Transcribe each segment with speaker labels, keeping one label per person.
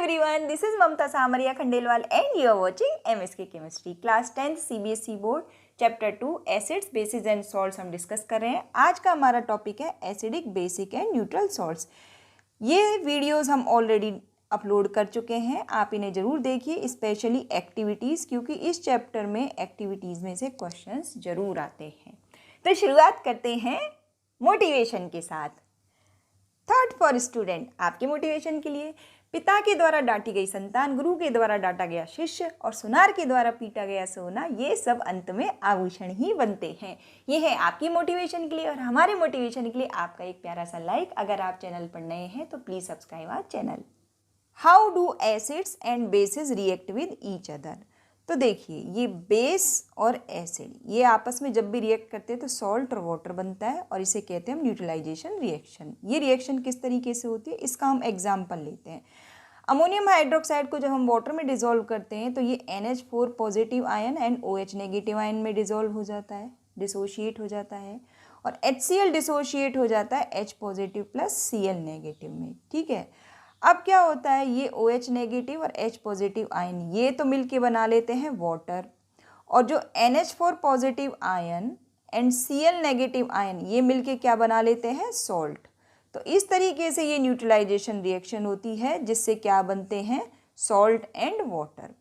Speaker 1: everyone, this is Mamta Samaria Khandelwal and you are watching MSK Chemistry Class 10th CBSE Board Chapter 2 Acids, Bases and Salts हम discuss कर रहे हैं। आज का हमारा topic है acidic, basic and neutral salts. ये videos हम ऑलरेडी अपलोड कर चुके हैं, आप इन्हें ज़रूर देखिए, स्पेशली एक्टिविटीज़, क्योंकि इस चैप्टर में एक्टिविटीज़ में से क्वेश्चंस ज़रूर आते हैं। तो शुरुआत करते हैं मोटिवेशन के साथ। थॉट फॉर स्टूडेंट, आपके मोटिवेशन के लिए। पिता के द्वारा डांटी गई संतान, गुरु के द्वारा डांटा गया शिष्य और सुनार के द्वारा पीटा गया सोना, ये सब अंत में आभूषण ही बनते हैं। ये है आपकी मोटिवेशन के लिए और हमारे मोटिवेशन के लिए आपका एक प्यारा सा लाइक। अगर आप चैनल पर नए हैं तो please subscribe our channel. How do acids and bases react with each other. तो देखिए, ये बेस और एसिड ये आपस में जब भी रिएक्ट करते हैं तो सॉल्ट और वाटर बनता है और इसे कहते हैं हम न्यूट्रलाइजेशन रिएक्शन। ये रिएक्शन किस तरीके से होती है, इसका हम एग्जाम्पल लेते हैं। अमोनियम हाइड्रोक्साइड को जब हम वाटर में डिसॉल्व करते हैं तो ये NH4 positive ion and OH negative ion में डिसॉल्व हो जाता है, डिसोशिएट हो जाता है, और HCl डिसोशिएट हो जाता है H positive plus Cl negative में। ठीक है, अब क्या होता है, ये OH नेगेटिव और H पॉजिटिव आयन ये तो मिलके बना लेते हैं वाटर, और जो NH4 positive ion and Cl negative ion ये मिलके क्या बना लेते हैं, सॉल्ट। तो इस तरीके से ये न्यूट्रलाइजेशन रिएक्शन होती है, जिससे क्या बनते हैं, सॉल्ट एंड वाटर।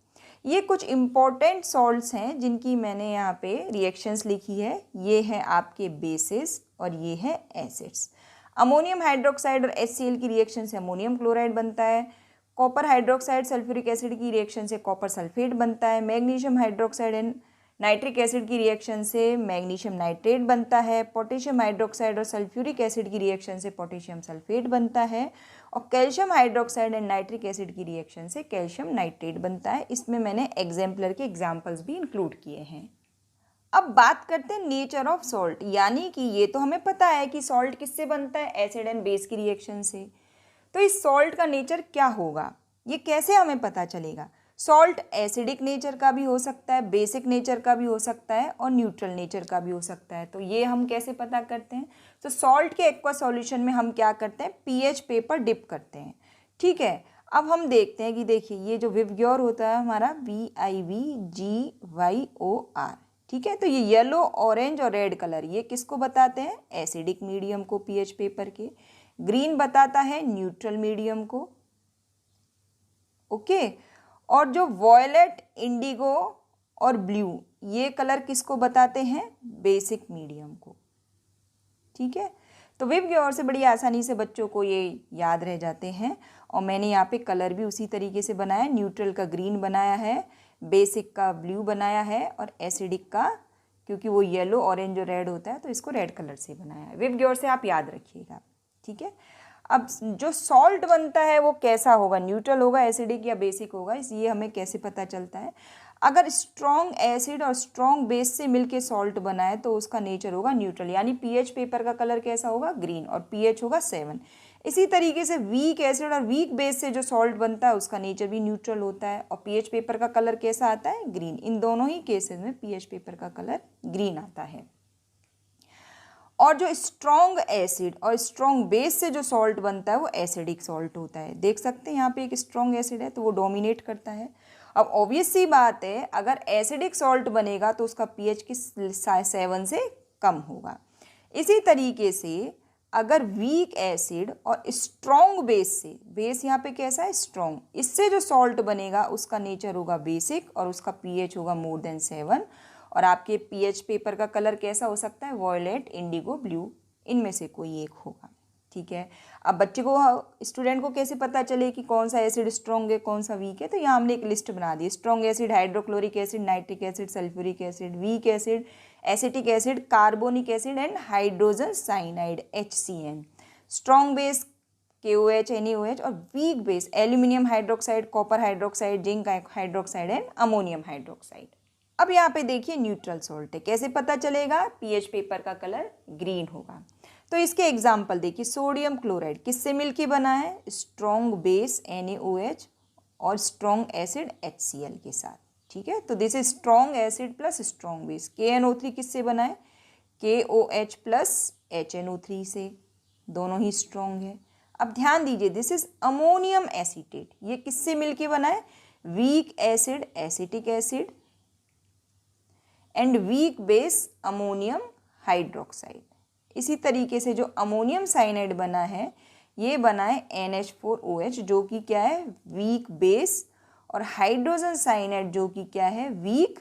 Speaker 1: ये कुछ इम्पॉर्टेंट सॉल्ट्स हैं जिनकी मैंने यहाँ पे रिएक्शंस लिखी है। ये हैं आपके बेसिस और ये हैं एसिड्स। अमोनियम हाइड्रोक्साइड और HCl की रिएक्शन से अमोनियम क्लोराइड बनता है। कॉपर हाइड्रोक्साइड सल्फ्यूरिक एसिड की रिएक्शन से कॉपर सल्फेट बनता है। Magnesium hydroxide and nitric acid की रिएक्शन से मैग्नीशियम नाइट्रेट बनता है। पोटेशियम हाइड्रोक्साइड और सल्फ्यूरिक एसिड की रिएक्शन से पोटेशियम सल्फेट बनता है। और calcium hydroxide and nitric acid की रिएक्शन से कैल्शियम नाइट्रेट बनता है। इसमें मैंने एग्जाम्पलर के एग्जाम्पल्स भी इंक्लूड किए हैं। अब बात करते हैं नेचर ऑफ सॉल्ट, यानी कि ये तो हमें पता है कि सॉल्ट किससे बनता है, एसिड एंड बेस की रिएक्शन से। तो इस सॉल्ट का नेचर क्या होगा, ये कैसे हमें पता चलेगा। सॉल्ट एसिडिक नेचर का भी हो सकता है, बेसिक नेचर का भी हो सकता है और न्यूट्रल नेचर का भी हो सकता है। तो ये हम कैसे पता करते हैं, तो सॉल्ट के एक्वा सॉल्यूशन में हम क्या करते हैं, pH पेपर डिप करते हैं। ठीक है, अब हम देखते हैं कि देखिए ये जो विवग्योर होता है हमारा VIVGYOR, ठीक है, तो ये येलो, ऑरेंज और रेड कलर ये किसको बताते हैं, एसिडिक मीडियम को pH पेपर के। ग्रीन बताता है न्यूट्रल मीडियम को, ओके। और जो वॉयलेट, इंडिगो और ब्लू ये कलर किसको बताते हैं, बेसिक मीडियम को। ठीक है, तो विवग्योर से बड़ी आसानी से बच्चों को ये याद रह जाते हैं। और मैंने यहाँ पे कलर भी उसी तरीके से बनाया, न्यूट्रल का ग्रीन बनाया है, बेसिक का ब्लू बनाया है और एसिडिक का, क्योंकि वो येलो, ऑरेंज और रेड होता है तो इसको रेड कलर से बनाया है। विवग्योर से आप याद रखिएगा। ठीक है, अब जो सॉल्ट बनता है वो कैसा होगा, न्यूट्रल होगा, एसिडिक या बेसिक होगा, इसलिए हमें कैसे पता चलता है। अगर स्ट्रॉन्ग एसिड और स्ट्रॉन्ग बेस से मिलके सॉल्ट बना है तो उसका नेचर होगा न्यूट्रल, यानी pH पेपर का कलर कैसा होगा, ग्रीन, और pH होगा 7। इसी तरीके से वीक एसिड और वीक बेस से जो सॉल्ट बनता है उसका नेचर भी न्यूट्रल होता है और pH पेपर का कलर कैसा आता है, ग्रीन। इन दोनों ही केसेस में pH पेपर का कलर ग्रीन आता है। और जो स्ट्रॉन्ग एसिड और स्ट्रॉन्ग बेस से जो सॉल्ट बनता है वो एसिडिक सॉल्ट होता है। देख सकते हैं यहाँ पे एक स्ट्रॉन्ग एसिड है तो वो डोमिनेट करता है। अब ऑब्वियस सी बात है, अगर एसिडिक सॉल्ट बनेगा तो उसका pH किस 7 से कम होगा। इसी तरीके से अगर वीक एसिड और स्ट्रॉन्ग बेस से, बेस यहाँ पे कैसा है, स्ट्रॉन्ग, इससे जो सॉल्ट बनेगा उसका नेचर होगा बेसिक और उसका pH होगा मोर देन 7। और आपके pH पेपर का कलर कैसा हो सकता है, वॉयलेट, इंडिगो, ब्लू, इनमें से कोई एक होगा। ठीक है, अब बच्चे को, स्टूडेंट को कैसे पता चले कि कौन सा एसिड स्ट्रॉन्ग है कौन सा वीक है, तो यहाँ हमने एक लिस्ट बना दी। Strong acid hydrochloric acid, nitric acid, sulphuric acid, weak acid acetic acid, carbonic acid and hydrogen cyanide HCN। Strong base KOH, NaOH और weak base aluminium hydroxide, copper hydroxide, zinc hydroxide and ammonium hydroxide. अब यहाँ पे देखिए neutral salt है, कैसे पता चलेगा, pH paper का कलर ग्रीन होगा। तो इसके एग्जाम्पल देखिए, सोडियम क्लोराइड किससे मिलके बना है, स्ट्रॉन्ग बेस NaOH और स्ट्रॉन्ग एसिड HCl के साथ। ठीक है, तो this is strong acid plus strong base. KNO3 किससे बना है, KOH प्लस HNO3 से, दोनों ही स्ट्रॉन्ग है। अब ध्यान दीजिए, दिस इज अमोनियम एसीटेट। ये किससे मिलके बना है? Week acid acetic acid and weak base ammonium hydroxide. इसी तरीके से जो अमोनियम साइनाइड बना है ये बना है NH4OH जो कि क्या है? वीक बेस, और हाइड्रोजन साइनाइड जो कि क्या है? Weak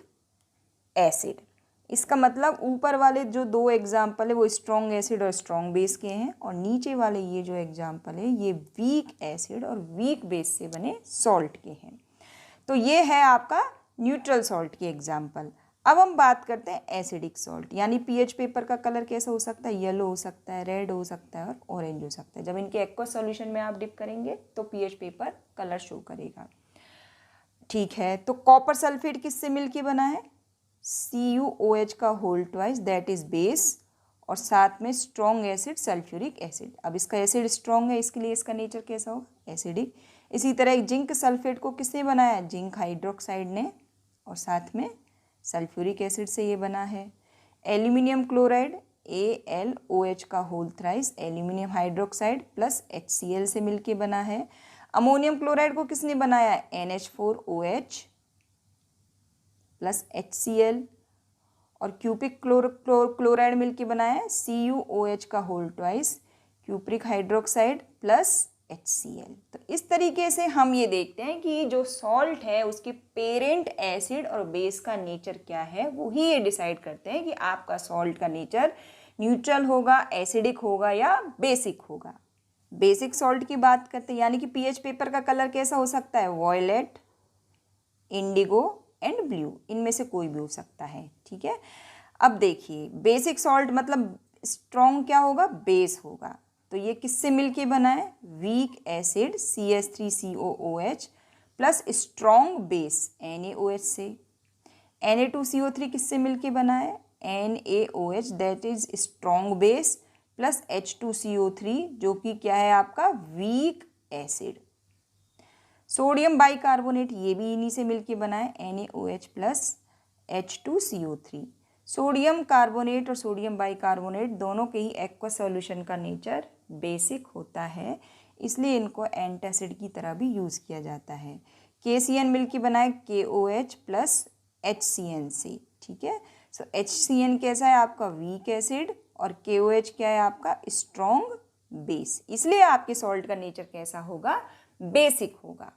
Speaker 1: acid. इसका मतलब ऊपर वाले जो दो एग्जाम्पल है वो स्ट्रॉन्ग एसिड और स्ट्रॉन्ग बेस के हैं, और नीचे वाले ये जो एग्जाम्पल है ये वीक एसिड और वीक बेस से बने सॉल्ट के हैं। तो ये है आपका न्यूट्रल सॉल्ट के एग्जाम्पल। अब हम बात करते हैं एसिडिक सॉल्ट, यानी पीएच पेपर का कलर कैसा हो सकता है? येलो हो सकता है, रेड हो सकता है और ऑरेंज हो सकता है। जब इनके एक्वस सॉल्यूशन में आप डिप करेंगे तो पीएच पेपर कलर शो करेगा। ठीक है, तो कॉपर सल्फेट किससे मिलके बना है? CuOH का whole twice, that is base, और साथ में स्ट्रॉन्ग एसिड सल्फ्यूरिक एसिड। अब इसका एसिड स्ट्रॉन्ग है, इसके लिए इसका नेचर कैसा होगा? एसिडिक। इसी तरह एक जिंक सल्फेट को किसने बनाया? जिंक हाइड्रोक्साइड ने, और साथ में सल्फ्यूरिक एसिड से ये बना है। एल्यूमिनियम क्लोराइड AlOH का whole thrice, aluminium hydroxide plus HCl से मिलके बना है। अमोनियम क्लोराइड को किसने बनाया? NH4OH प्लस HCl, और क्यूपिक क्लोराइड मिलके बनाया है CuOH का whole twice, cupric hydroxide plus HCl। तो इस तरीके से हम ये देखते हैं कि जो सॉल्ट है उसके पेरेंट एसिड और बेस का नेचर क्या है, वो ही ये डिसाइड करते हैं कि आपका सॉल्ट का नेचर न्यूट्रल होगा, एसिडिक होगा या बेसिक होगा। बेसिक सॉल्ट की बात करते हैं, यानी कि पीएच पेपर का कलर कैसा हो सकता है? वॉयलेट, इंडिगो एंड ब्लू, इनमें से कोई भी हो सकता है। ठीक है, अब देखिए बेसिक सॉल्ट मतलब स्ट्रॉन्ग क्या होगा? बेस होगा। तो ये किससे मिलके बना है? Weak acid CH3COOH plus strong base NaOH से। Na2CO3 किससे मिलके बना है? NaOH, that is strong base, plus H2CO3 जो कि क्या है आपका? Weak acid. सोडियम बाइकार्बोनेट ये भी इन्हीं से मिलके बना है, NaOH plus H2CO3। Sodium carbonate और सोडियम बाइकार्बोनेट दोनों के ही एक्वस सॉल्यूशन का नेचर बेसिक होता है, इसलिए इनको एंटासिड की तरह भी यूज़ किया जाता है। KCN मिलके बना है KOH प्लस HCN से। ठीक है, सो HCN कैसा है आपका? वीक एसिड, और KOH क्या है आपका? स्ट्रॉन्ग बेस, इसलिए आपके सॉल्ट का नेचर कैसा होगा? बेसिक होगा।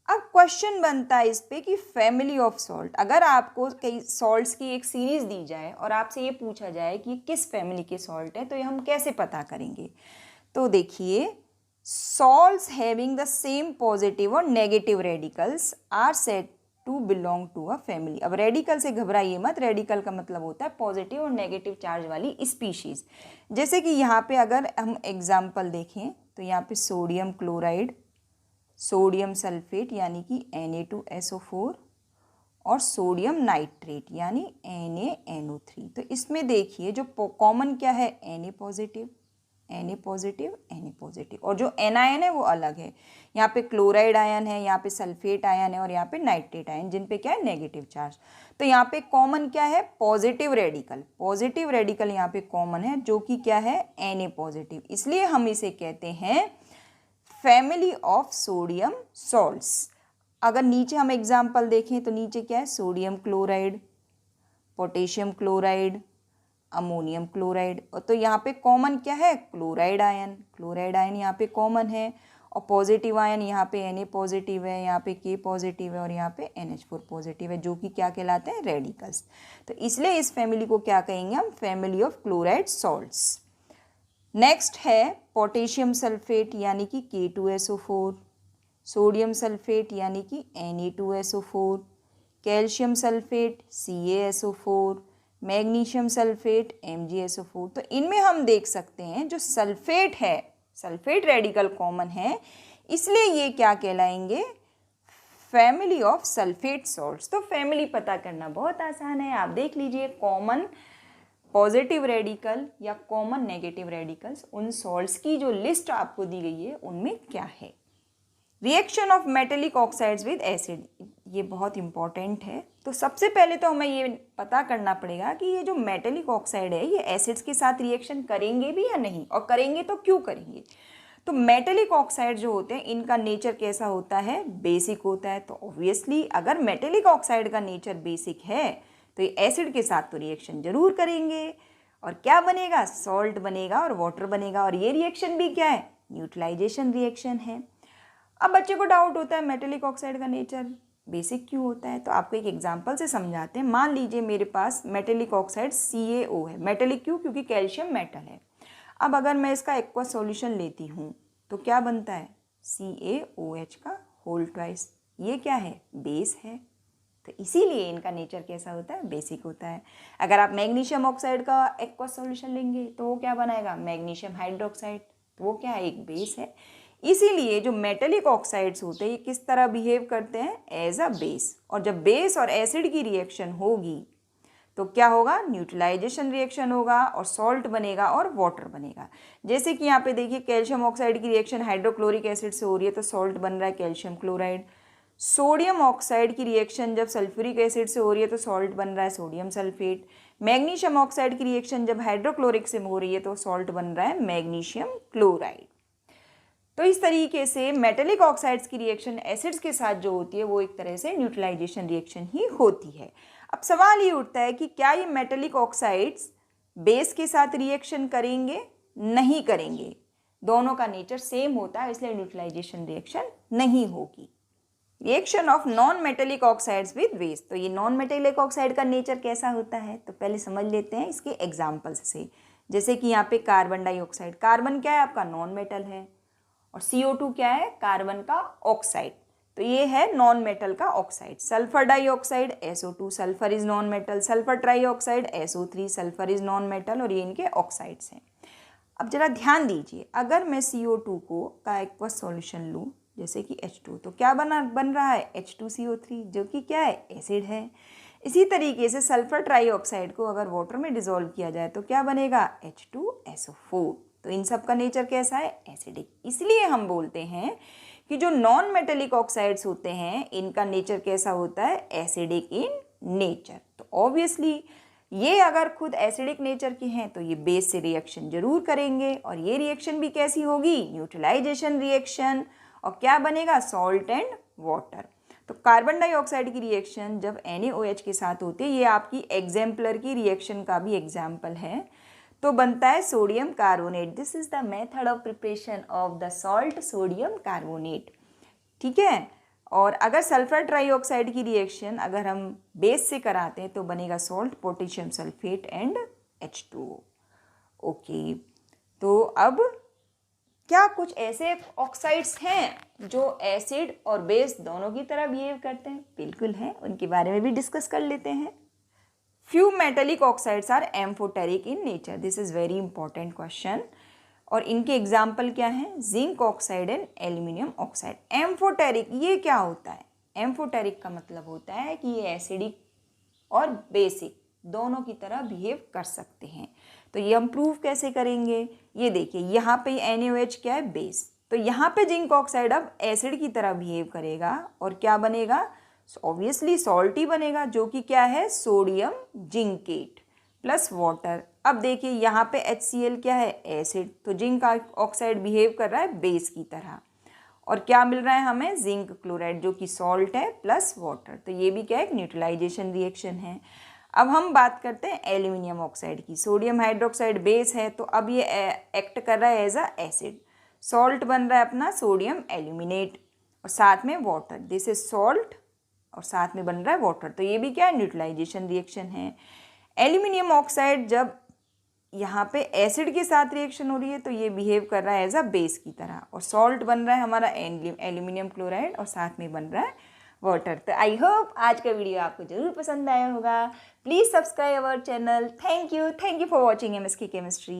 Speaker 1: अब क्वेश्चन बनता है इस पे कि फैमिली ऑफ सॉल्ट, अगर आपको कई सॉल्ट्स की एक सीरीज दी जाए और आपसे ये पूछा जाए कि किस फैमिली के सॉल्ट है, तो ये हम कैसे पता करेंगे? तो देखिए, salts having the same positive और negative radicals are said to belong to a family. अब रेडिकल से घबराइए मत, रेडिकल का मतलब होता है पॉजिटिव और नेगेटिव चार्ज वाली स्पीशीज। जैसे कि यहाँ पे अगर हम एग्जाम्पल देखें तो यहाँ पे सोडियम क्लोराइड, सोडियम सल्फेट यानी कि Na2SO4, और सोडियम नाइट्रेट यानी NaNO3। तो इसमें देखिए जो कॉमन क्या है? Na positive, Na positive, Na positive, और जो एनायन है वो अलग है। यहाँ पे क्लोराइड आयन है, यहाँ पे सल्फेट आयन है, और यहाँ पे नाइट्रेट आयन, जिन पे क्या है? Negative charge. तो यहाँ पे कॉमन क्या है? Positive radical. पॉजिटिव रेडिकल यहाँ पे कॉमन है जो कि क्या है? Na पॉजिटिव, इसलिए हम इसे कहते हैं फैमिली ऑफ सोडियम सॉल्ट्स। अगर नीचे हम एग्जाम्पल देखें तो नीचे क्या है? Sodium chloride, potassium chloride, ammonium chloride, और तो यहाँ पे कॉमन क्या है? Chloride ion. क्लोराइड आयन यहाँ पे कॉमन है, और पॉजिटिव आयन यहाँ पे Na पॉजिटिव है, यहाँ पे K पॉजिटिव है, और यहाँ पे NH4 पॉजिटिव है, जो कि क्या कहलाते हैं? रेडिकल्स। तो इसलिए इस फैमिली को क्या कहेंगे हम? Family of chloride salts. Next है पोटेशियम सल्फेट यानी कि K2SO4, सोडियम सल्फेट यानी कि Na2SO4, calcium sulphate CaSO4, magnesium sulphate MgSO4। तो इनमें हम देख सकते हैं जो सल्फेट है, सल्फेट रेडिकल कॉमन है, इसलिए ये क्या कहलाएंगे? Family of sulphate salts. तो फैमिली पता करना बहुत आसान है, आप देख लीजिए कॉमन पॉजिटिव रेडिकल या कॉमन नेगेटिव रेडिकल्स, उन सॉल्ट्स की जो लिस्ट आपको दी गई है उनमें क्या है। Reaction of metallic oxides with acid, ये बहुत इंपॉर्टेंट है। तो सबसे पहले तो हमें ये पता करना पड़ेगा कि ये जो मेटेलिक ऑक्साइड है ये एसिड्स के साथ रिएक्शन करेंगे भी या नहीं, और करेंगे तो क्यों करेंगे। तो मेटेलिक ऑक्साइड जो होते हैं इनका नेचर कैसा होता है, बेसिक होता है। तो ऑब्वियसली अगर मेटेलिक ऑक्साइड का नेचर बेसिक है तो ये एसिड के साथ तो रिएक्शन जरूर करेंगे और क्या बनेगा, सॉल्ट बनेगा और वाटर बनेगा। और ये रिएक्शन भी क्या है, न्यूट्रलाइजेशन रिएक्शन है। अब बच्चे को डाउट होता है मेटेलिक ऑक्साइड का नेचर बेसिक क्यों होता है, तो आपको एक एग्जांपल से समझाते हैं। मान लीजिए मेरे पास मेटेलिक ऑक्साइड CaO है। मेटेलिक क्यों, क्योंकि कैल्शियम मेटल है। अब अगर मैं इसका एक्वा सॉल्यूशन लेती हूँ तो क्या बनता है, CaOH का होल ट्वाइस। ये क्या है, बेस है। तो इसीलिए इनका नेचर कैसा होता है, बेसिक होता है। अगर आप मैग्नीशियम ऑक्साइड का एक्वा सॉल्यूशन लेंगे तो वो क्या बनाएगा, मैग्नीशियम हाइड्रोक्साइड। तो वो क्या है, एक बेस है। इसीलिए जो मेटेलिक ऑक्साइड्स होते हैं ये किस तरह बिहेव करते हैं, एज अ बेस। और जब बेस और एसिड की रिएक्शन होगी तो क्या होगा, न्यूट्रलाइजेशन रिएक्शन होगा और सॉल्ट बनेगा और वाटर बनेगा। जैसे कि यहाँ पे देखिए कैल्शियम ऑक्साइड की रिएक्शन हाइड्रोक्लोरिक एसिड से हो रही है तो सॉल्ट बन रहा है कैल्शियम क्लोराइड। सोडियम ऑक्साइड की रिएक्शन जब सल्फ्यूरिक एसिड से हो रही है तो सॉल्ट बन रहा है सोडियम सल्फेट। मैग्नीशियम ऑक्साइड की रिएक्शन जब हाइड्रोक्लोरिक से हो रही है तो सॉल्ट बन रहा है मैग्नीशियम क्लोराइड। तो इस तरीके से मेटेलिक ऑक्साइड्स की रिएक्शन एसिड्स के साथ जो होती है वो एक तरह से न्यूट्रलाइजेशन रिएक्शन ही होती है। अब सवाल ये उठता है कि क्या ये मेटेलिक ऑक्साइड्स बेस के साथ रिएक्शन करेंगे, नहीं करेंगे। दोनों का नेचर सेम होता है इसलिए न्यूट्रलाइजेशन रिएक्शन नहीं होगी। Reaction of non metallic oxides with base. तो ये नॉन मेटेलिक ऑक्साइड का नेचर कैसा होता है, तो पहले समझ लेते हैं इसके एग्जाम्पल्स से। जैसे कि यहाँ पे कार्बन डाइऑक्साइड, कार्बन क्या है आपका, नॉन मेटल है। और CO2 क्या है, कार्बन का ऑक्साइड। तो ये है नॉन मेटल का oxide. Sulphur dioxide SO2, sulphur is non metal. Sulphur trioxide SO3, sulphur is non metal. और ये इनके ऑक्साइड्स हैं। अब जरा ध्यान दीजिए, अगर मैं CO2 का एक्वस सॉल्यूशन लूँ जैसे कि H2 तो क्या बन रहा है, H2CO3 जो कि क्या है, एसिड है। इसी तरीके से सल्फर ट्राइऑक्साइड को अगर वाटर में डिसॉल्व किया जाए तो क्या बनेगा, H2SO4। तो इन सब का नेचर कैसा है, एसिडिक। इसलिए हम बोलते हैं कि जो नॉन मेटेलिक ऑक्साइड्स होते हैं इनका नेचर कैसा होता है, एसिडिक इन नेचर। तो ऑब्वियसली ये अगर खुद एसिडिक नेचर के हैं तो ये बेस से रिएक्शन जरूर करेंगे और ये रिएक्शन भी कैसी होगी, न्यूट्रलाइजेशन रिएक्शन। और क्या बनेगा, सॉल्ट एंड वाटर। तो कार्बन डाइऑक्साइड की रिएक्शन जब NaOH के साथ होती है, ये आपकी एग्जाम्पलर की रिएक्शन का भी एग्जाम्पल है। तो बनता है sodium carbonate. This is the method of preparation of the salt sodium carbonate. ठीक है। और अगर सल्फर ट्राइऑक्साइड की रिएक्शन अगर हम बेस से कराते हैं तो बनेगा salt potassium sulphate and H2O। Okay, तो अब क्या कुछ ऐसे ऑक्साइड्स हैं जो एसिड और बेस दोनों की तरह बिहेव करते हैं? बिल्कुल है, उनके बारे में भी डिस्कस कर लेते हैं। Few metallic oxides are amphoteric in nature. This is very important question. और इनके एग्जाम्पल क्या हैं, zinc oxide and aluminium oxide. Amphoteric ये क्या होता है, एम्फोटेरिक का मतलब होता है कि ये एसिडिक और बेसिक दोनों की तरह बिहेव कर सकते हैं। तो ये हम प्रूव कैसे करेंगे, ये देखिए यहाँ पे NaOH क्या है, बेस। तो यहाँ पे जिंक ऑक्साइड अब एसिड की तरह बिहेव करेगा और क्या बनेगा, ऑब्वियसली सॉल्ट ही बनेगा जो कि क्या है, सोडियम जिंकेट प्लस वाटर। अब देखिए यहाँ पे HCl क्या है, एसिड। तो जिंक ऑक्साइड बिहेव कर रहा है बेस की तरह और क्या मिल रहा है हमें, जिंक क्लोराइड जो कि सॉल्ट है प्लस वाटर। तो ये भी क्या है, एक न्यूट्रलाइजेशन रिएक्शन है। अब हम बात करते हैं एल्यूमिनियम ऑक्साइड की। सोडियम हाइड्रोक्साइड बेस है तो अब ये एक्ट कर रहा है एज अ एसिड। सॉल्ट बन रहा है अपना सोडियम एल्यूमिनेट और साथ में वाटर। दिस इज सॉल्ट और साथ में बन रहा है वाटर। तो ये भी क्या है, न्यूट्रलाइजेशन रिएक्शन है। एल्यूमिनियम ऑक्साइड जब यहाँ पे एसिड के साथ रिएक्शन हो रही है तो ये बिहेव कर रहा है एज अ बेस की तरह और सॉल्ट बन रहा है हमारा एल्यूमिनियम क्लोराइड और साथ में बन रहा है वाटर। तो आई होप आज का वीडियो आपको जरूर पसंद आया होगा। Please subscribe our channel. Thank you for watching MSK chemistry.